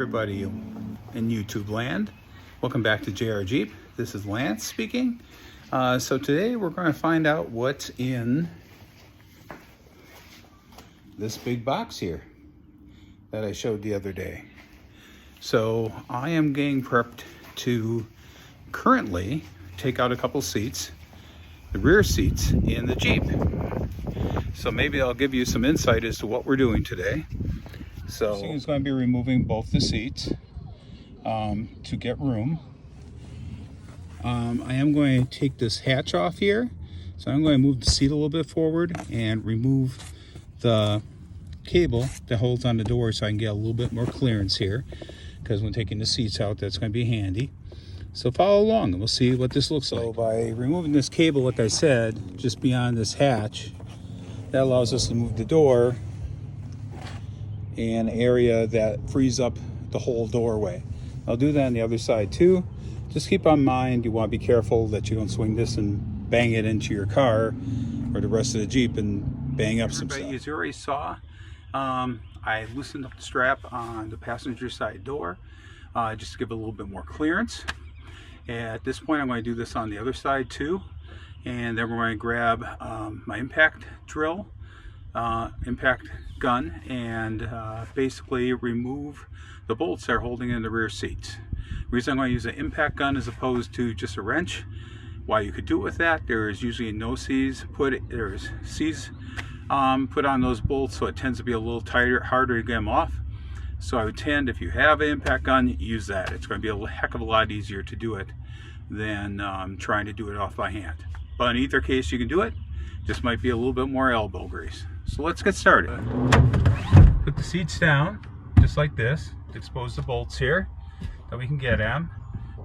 everybody in YouTube land. Welcome back to JR Jeep. This is Lance speaking. So today we're going to find out what's in this big box here that I showed the other day. So I am getting prepped to currently take out a couple seats, the rear seats in the Jeep. So maybe I'll give you some insight as to what we're doing today. So first thing is going to be removing both the seats to get room. I am going to take this hatch off here. So I'm going to move the seat a little bit forward and remove the cable that holds on the door so I can get a little bit more clearance here, because when taking the seats out, that's going to be handy. So follow along and we'll see what this looks like. So by removing this cable, like I said, just beyond this hatch, that allows us to move the door an area that frees up the whole doorway. I'll do that on the other side too. Just keep in mind, you want to be careful that you don't swing this and bang it into your car or the rest of the Jeep and bang up some stuff. As you already saw, I loosened up the strap on the passenger side door just to give it a little bit more clearance. At this point, I'm going to do this on the other side too. And then we're going to grab my impact drill, impact gun, and basically remove the bolts that are holding in the rear seats. The reason I'm going to use an impact gun as opposed to just a wrench, why you could do it with that, there is usually no C's put on those bolts, so it tends to be a little tighter, harder to get them off. So I would tend, if you have an impact gun, use that. It's going to be a heck of a lot easier to do it than trying to do it off by hand. But in either case, you can do it. Just might be a little bit more elbow grease. So let's get started. Put the seats down, just like this. Expose the bolts here that we can get at.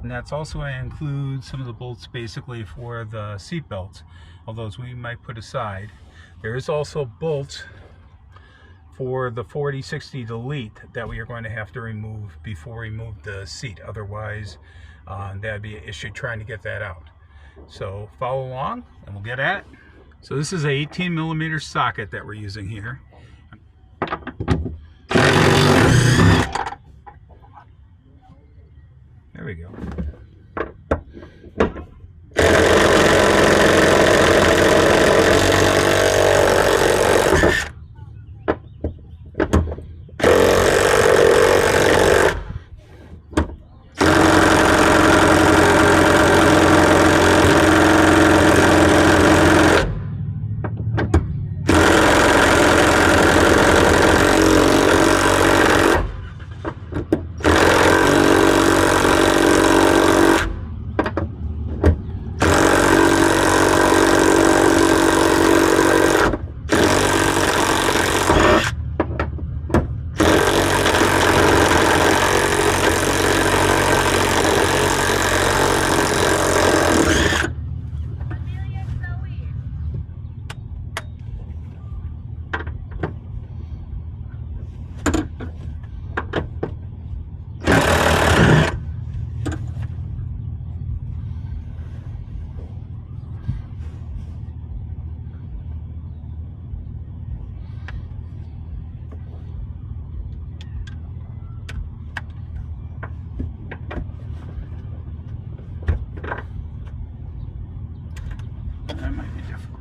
And that's also going to include some of the bolts basically for the seat belts, although we might put aside. There is also bolts for the 4060 delete that we are going to have to remove before we move the seat. Otherwise, that'd be an issue trying to get that out. So follow along and we'll get at it. So this is a 18mm socket that we're using here. There we go. That might be difficult.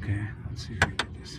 Okay, let's see if we can get this.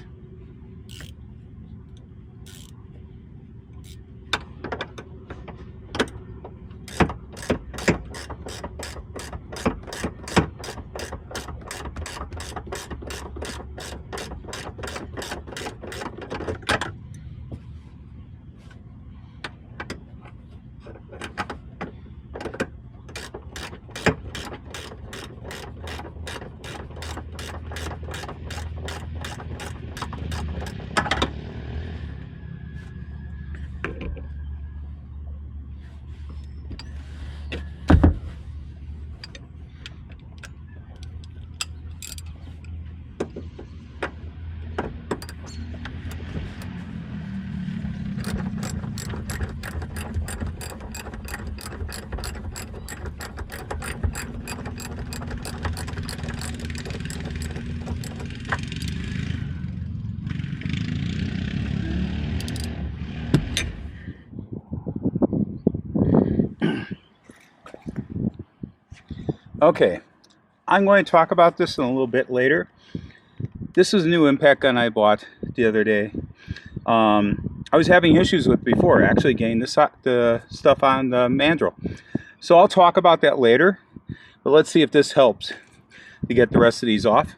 Okay, I'm going to talk about this in a little bit later. This is a new impact gun I bought the other day. I was having issues with before, actually getting the stuff on the mandrel. So I'll talk about that later, but let's see if this helps to get the rest of these off.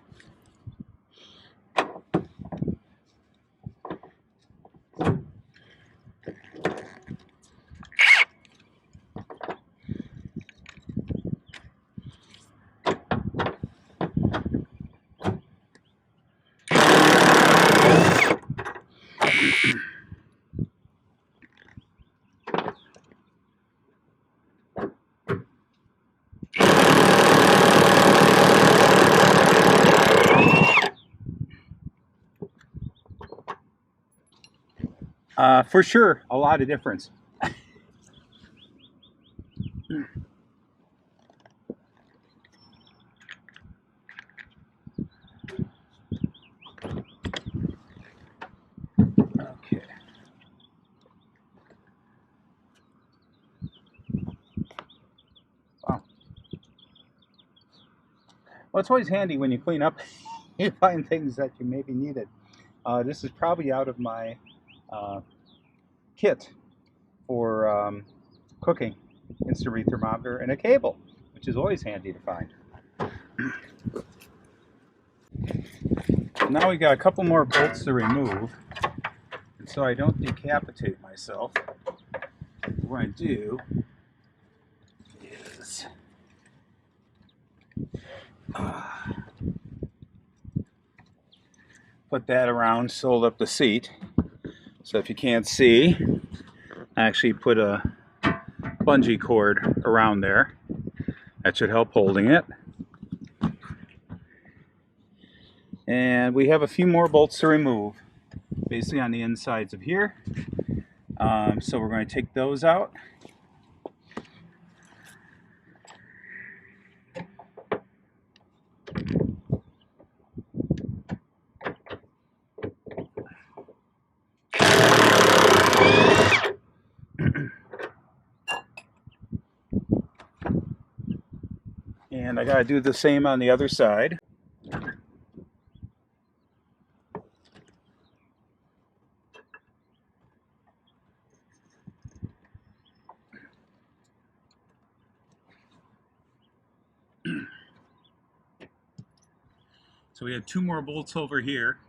For sure, a lot of difference. Okay. Wow. Well, it's always handy when you clean up, you find things that you maybe needed. This is probably out of my kit for cooking, instant read thermometer, and a cable, which is always handy to find. Now we got a couple more bolts to remove, and so I don't decapitate myself. What I'm going to do is put that around, fold up the seat. So if you can't see, I actually put a bungee cord around there. That should help holding it. And we have a few more bolts to remove, basically on the insides of here. So we're going to take those out. And I got to do the same on the other side. So we have two more bolts over here.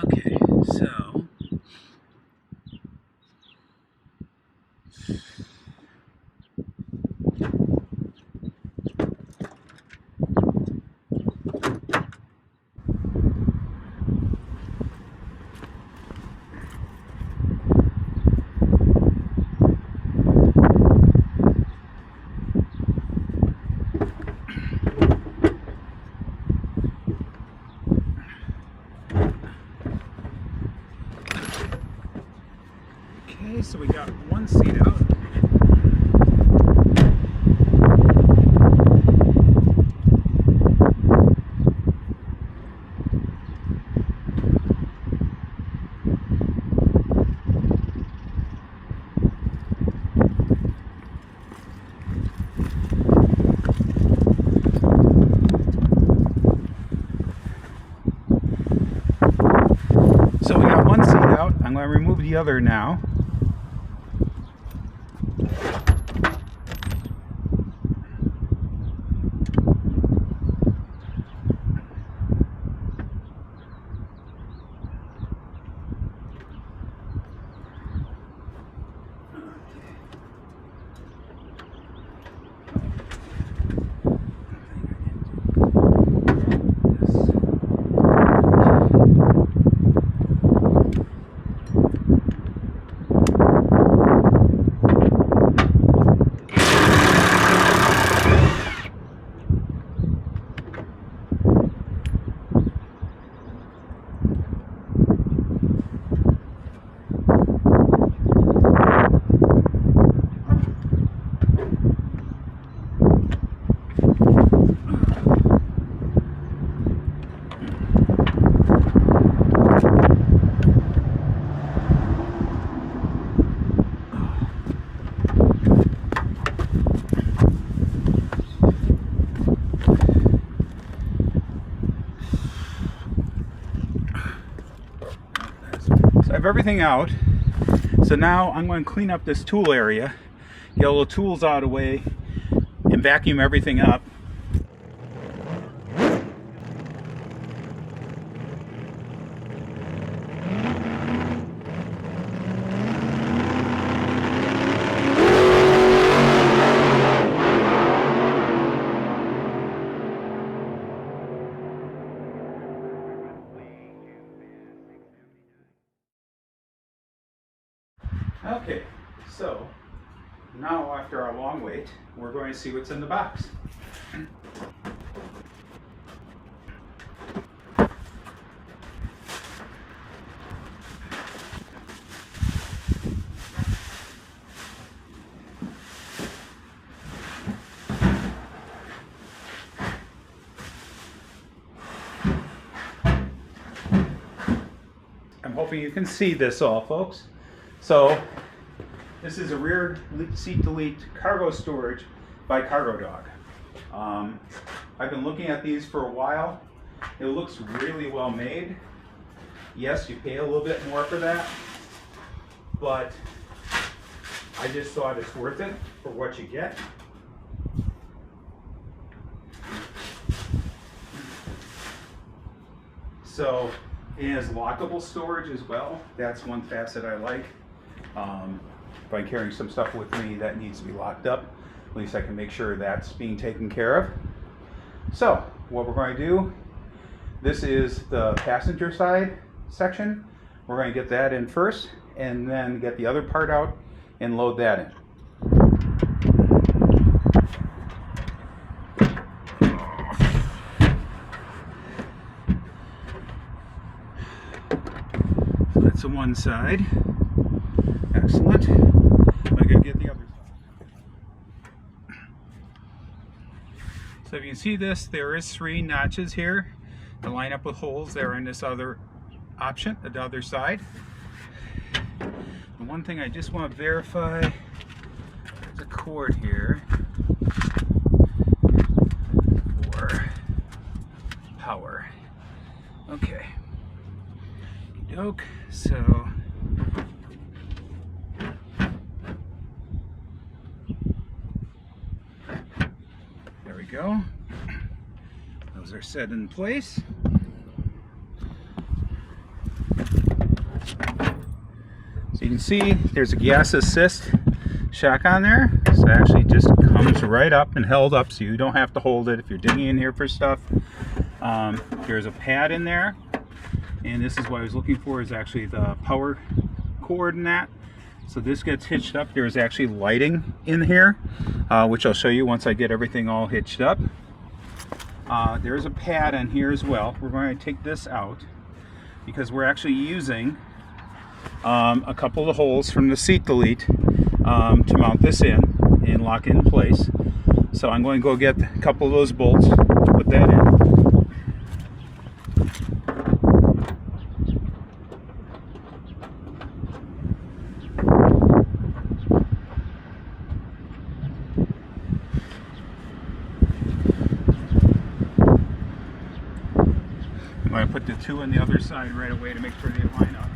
Okay, so so we got one seat out. together now. So I have everything out. So now I'm going to clean up this tool area, get all the tools out of the way, and vacuum everything up. Okay, so now after our long wait, we're going to see what's in the box. I'm hoping you can see this all, folks. So this is a rear seat delete cargo storage by CargoDog. I've been looking at these for a while. It looks really well made. Yes, you pay a little bit more for that, but I just thought it's worth it for what you get. So it has lockable storage as well. That's one facet I like. If I'm carrying some stuff with me that needs to be locked up, at least I can make sure that's being taken care of. So what we're going to do, this is the passenger side section. We're going to get that in first and then get the other part out and load that in. So that's the one side. Excellent. I'm going to get the other side. So if you can see this, there is 3 notches here to line up with holes that are in this other option, the other side. The one thing I just want to verify, there's a cord here for power. Okay. Okey-doke. So there we go. Those are set in place. So you can see there's a gas assist shock on there. So it actually just comes right up and held up so you don't have to hold it if you're digging in here for stuff. There's a pad in there, and this is what I was looking for, is actually the power cord in that. So this gets hitched up. There's actually lighting in here, which I'll show you once I get everything all hitched up. There's a pad in here as well. We're going to take this out because we're actually using a couple of the holes from the seat delete to mount this in and lock it in place. So I'm going to go get a couple of those bolts, put that in. I'm going to put the 2 on the other side right away to make sure they line up.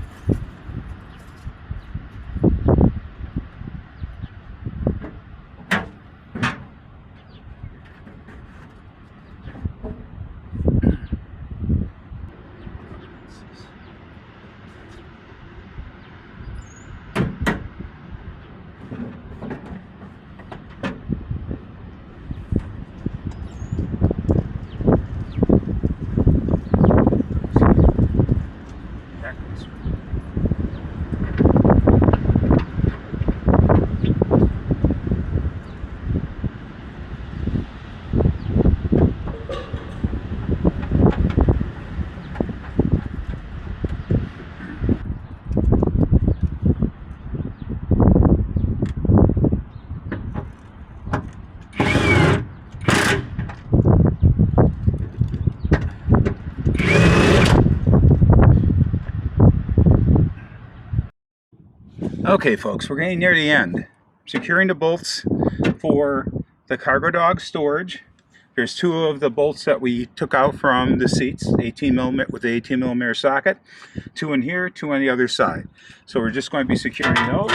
Okay folks, we're getting near the end. Securing the bolts for the CargoDog storage. There's two of the bolts that we took out from the seats, 18mm with the 18mm socket. Two in here, two on the other side. So we're just going to be securing those.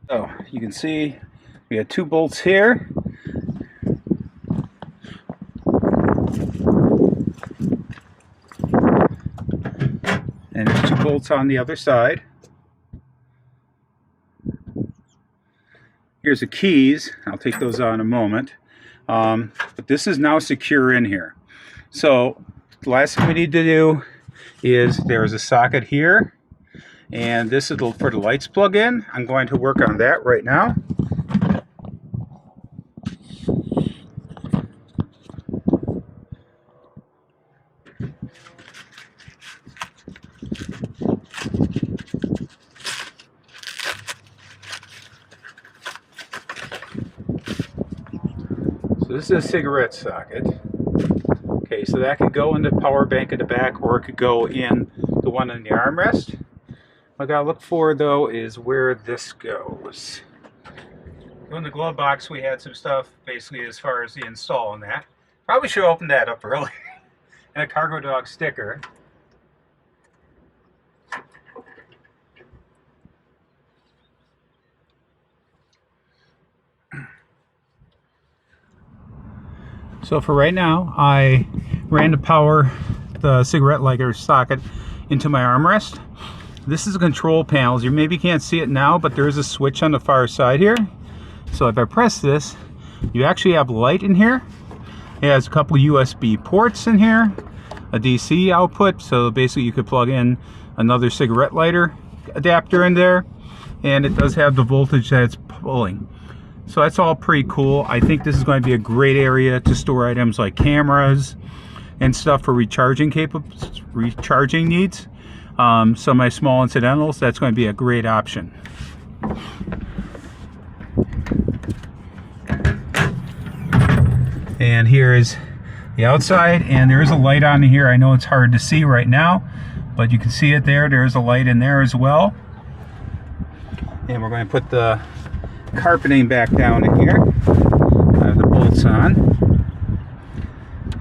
So you can see we have two bolts here. And there's two bolts on the other side. Here's the keys. I'll take those out in a moment. But this is now secure in here. So the last thing we need to do is there's a socket here. And this is for the lights plug in. I'm going to work on that right now. So this is a cigarette socket. Okay, so that could go in the power bank in the back, or it could go in the one in the armrest. What I gotta look for though is where this goes. In the glove box we had some stuff basically as far as the install and that. Probably should open that up early. And a CargoDog sticker. So for right now, I ran to power the cigarette lighter socket into my armrest. This is the control panels. You maybe can't see it now, but there is a switch on the far side here. So if I press this, you actually have light in here. It has a couple USB ports in here, a DC output, so basically you could plug in another cigarette lighter adapter in there, and it does have the voltage that it's pulling. So that's all pretty cool. I think this is going to be a great area to store items like cameras and stuff for recharging needs. Some of my small incidentals, that's going to be a great option. And here is the outside, and there is a light on here. I know it's hard to see right now, but you can see it there. There's a light in there as well. And we're going to put the carpeting back down in here. The bolts on.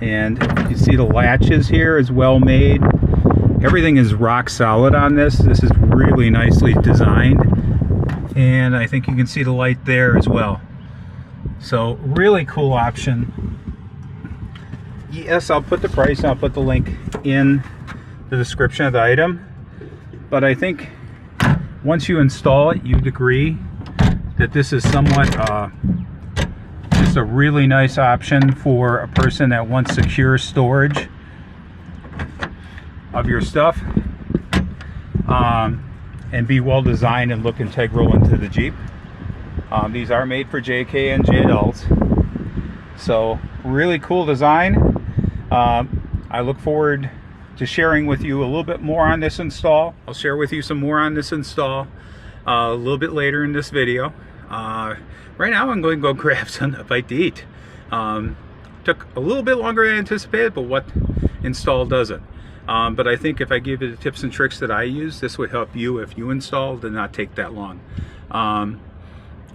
And you can see the latches here is well made. Everything is rock solid on this. This is really nicely designed. And I think you can see the light there as well. So really cool option. Yes, I'll put the price, I'll put the link in the description of the item. But I think once you install it, you'd agree that this is somewhat just a really nice option for a person that wants secure storage of your stuff, and be well designed and look integral into the Jeep. These are made for JK and J adults, so really cool design. I look forward to sharing with you a little bit more on this install. I'll share with you some more on this install a little bit later in this video. Right now I'm going to go grab some a bite to eat. Took a little bit longer than anticipated, but what install does it? But I think if I give you the tips and tricks that I use, this would help you if you install, to not take that long.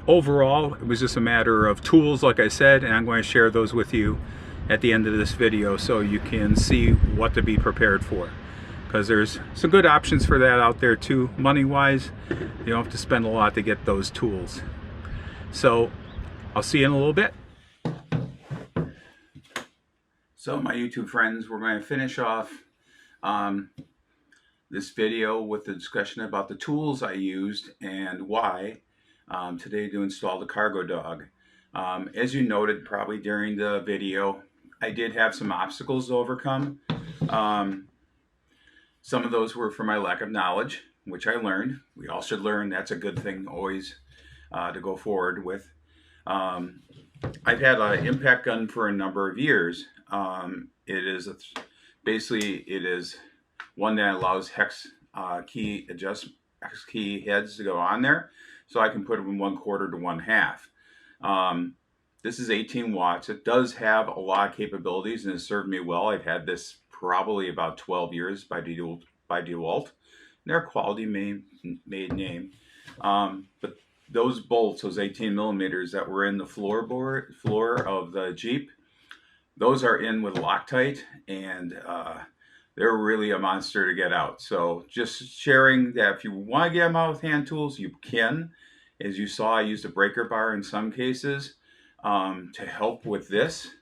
Overall, it was just a matter of tools, like I said, and I'm going to share those with you at the end of this video so you can see what to be prepared for. Because there's some good options for that out there too, money-wise. You don't have to spend a lot to get those tools. So, I'll see you in a little bit. So my YouTube friends, we're going to finish off this video with a discussion about the tools I used and why today to install the CargoDog. As you noted probably during the video, I did have some obstacles to overcome. Some of those were for my lack of knowledge, which I learned. We all should learn. That's a good thing always to go forward with. I've had an impact gun for a number of years. Basically it is one that allows hex key heads to go on there, so I can put them 1/4 to 1/2. This is 18 watts. It does have a lot of capabilities and has served me well. I've had this probably about 12 years by DeWalt. They're a quality made name. But those bolts, those 18 millimeters that were in the floor of the Jeep, those are in with Loctite, and they're really a monster to get out. So just sharing that if you want to get them out with hand tools, you can. As you saw, I used a breaker bar in some cases to help with this.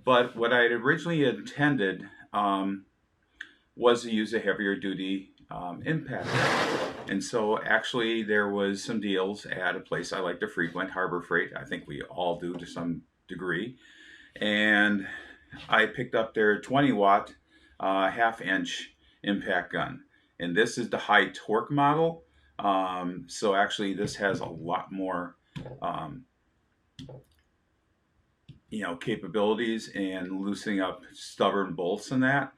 But what I had originally intended was to use a heavier duty impact. And so actually there was some deals at a place I like to frequent, Harbor Freight. I think we all do to some degree. And I picked up their 20 watt 1/2 inch impact gun. And this is the high torque model. So actually this has a lot more capabilities and loosening up stubborn bolts and that.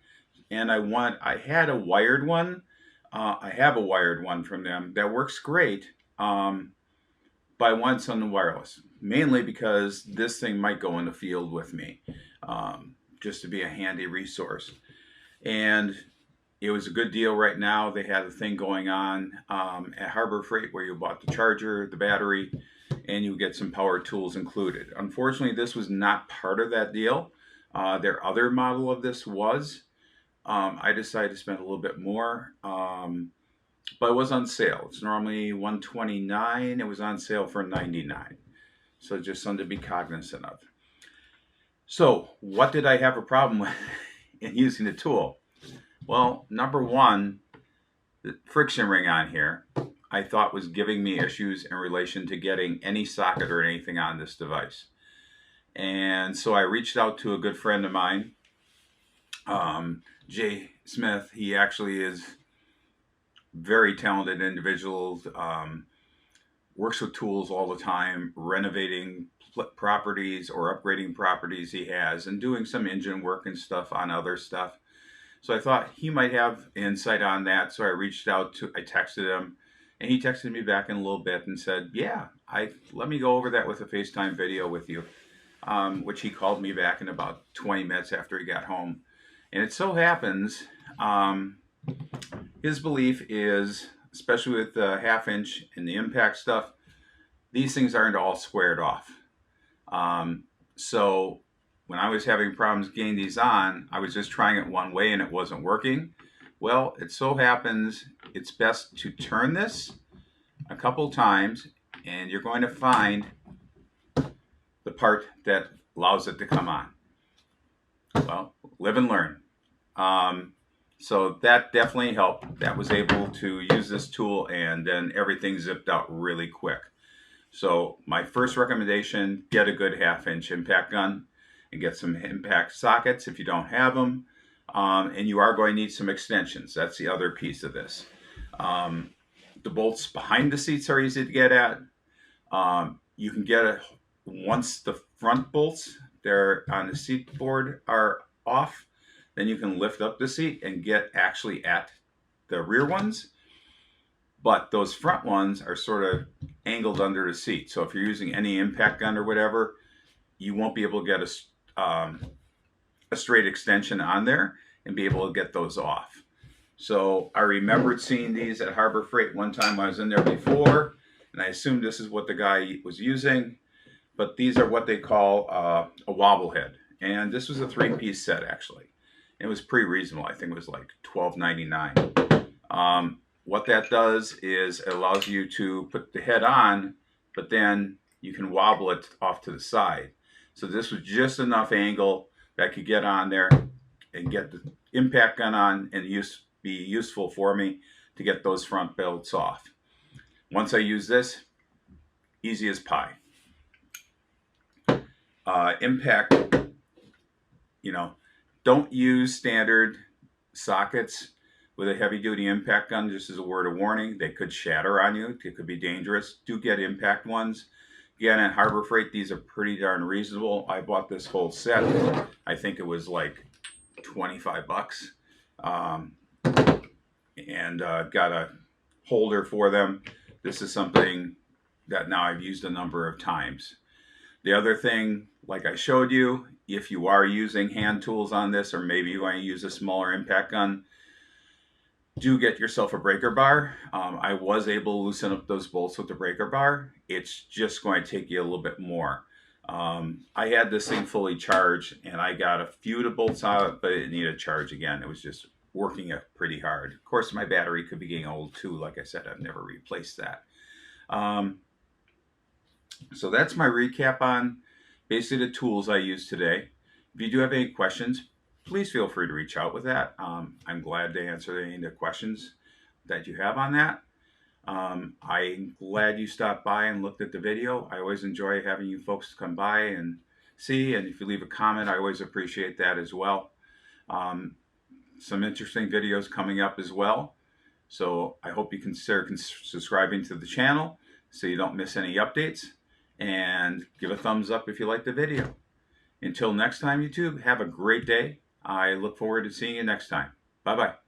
And I had a wired one. I have a wired one from them that works great. But I want something wireless, mainly because this thing might go in the field with me, just to be a handy resource. And it was a good deal right now. They had a thing going on at Harbor Freight where you bought the charger, the battery, and you get some power tools included. Unfortunately, this was not part of that deal. Their other model of this was. I decided to spend a little bit more, but it was on sale. It's normally $129. It was on sale for $99. So just something to be cognizant of. So what did I have a problem with in using the tool? Well, number one, the friction ring on here I thought was giving me issues in relation to getting any socket or anything on this device. And so I reached out to a good friend of mine, Jay Smith. He actually is very talented individual, works with tools all the time, renovating properties or upgrading properties he has, and doing some engine work and stuff on other stuff. So I thought he might have insight on that. So I reached out I texted him, and he texted me back in a little bit and said, yeah, let me go over that with a FaceTime video with you, which he called me back in about 20 minutes after he got home. And it so happens, his belief is, especially with the 1/2 inch and the impact stuff, these things aren't all squared off. So when I was having problems getting these on, I was just trying it one way and it wasn't working. Well, it so happens it's best to turn this a couple times, and you're going to find the part that allows it to come on. Well, live and learn. So that definitely helped. That was able to use this tool, and then everything zipped out really quick. So my first recommendation, get a good 1/2 inch impact gun and get some impact sockets if you don't have them. And you are going to need some extensions. That's the other piece of this. The bolts behind the seats are easy to get at. You can get it once the front bolts they're on the seat board are off, then you can lift up the seat and get actually at the rear ones. But those front ones are sort of angled under the seat. So if you're using any impact gun or whatever, you won't be able to get a straight extension on there and be able to get those off. So I remembered seeing these at Harbor Freight one time when I was in there before, and I assumed this is what the guy was using. But these are what they call a wobble head. And this was a 3-piece set, actually. It was pretty reasonable. I think it was like $12.99. What that does is it allows you to put the head on, but then you can wobble it off to the side. So this was just enough angle that I could get on there and get the impact gun on and use be useful for me to get those front bolts off. Once I use this, easy as pie. Impact, don't use standard sockets with a heavy duty impact gun. Just as a word of warning, they could shatter on you. It could be dangerous. Do get impact ones. Again, at Harbor Freight, these are pretty darn reasonable. I bought this whole set. I think it was like 25 bucks. And got a holder for them. This is something that now I've used a number of times. The other thing, like I showed you, if you are using hand tools on this, or maybe you want to use a smaller impact gun, do get yourself a breaker bar. I was able to loosen up those bolts with the breaker bar. It's just going to take you a little bit more. I had this thing fully charged, and I got a few of the bolts out, but it needed a charge again. It was just working it pretty hard. Of course, my battery could be getting old too. Like I said, I've never replaced that. So that's my recap on basically the tools I used today. If you do have any questions, please feel free to reach out with that. I'm glad to answer any of the questions that you have on that. I'm glad you stopped by and looked at the video. I always enjoy having you folks come by and see, and if you leave a comment, I always appreciate that as well. Some interesting videos coming up as well. So I hope you consider subscribing to the channel so you don't miss any updates, and give a thumbs up if you like the video. Until next time, YouTube, have a great day. I look forward to seeing you next time. Bye-bye.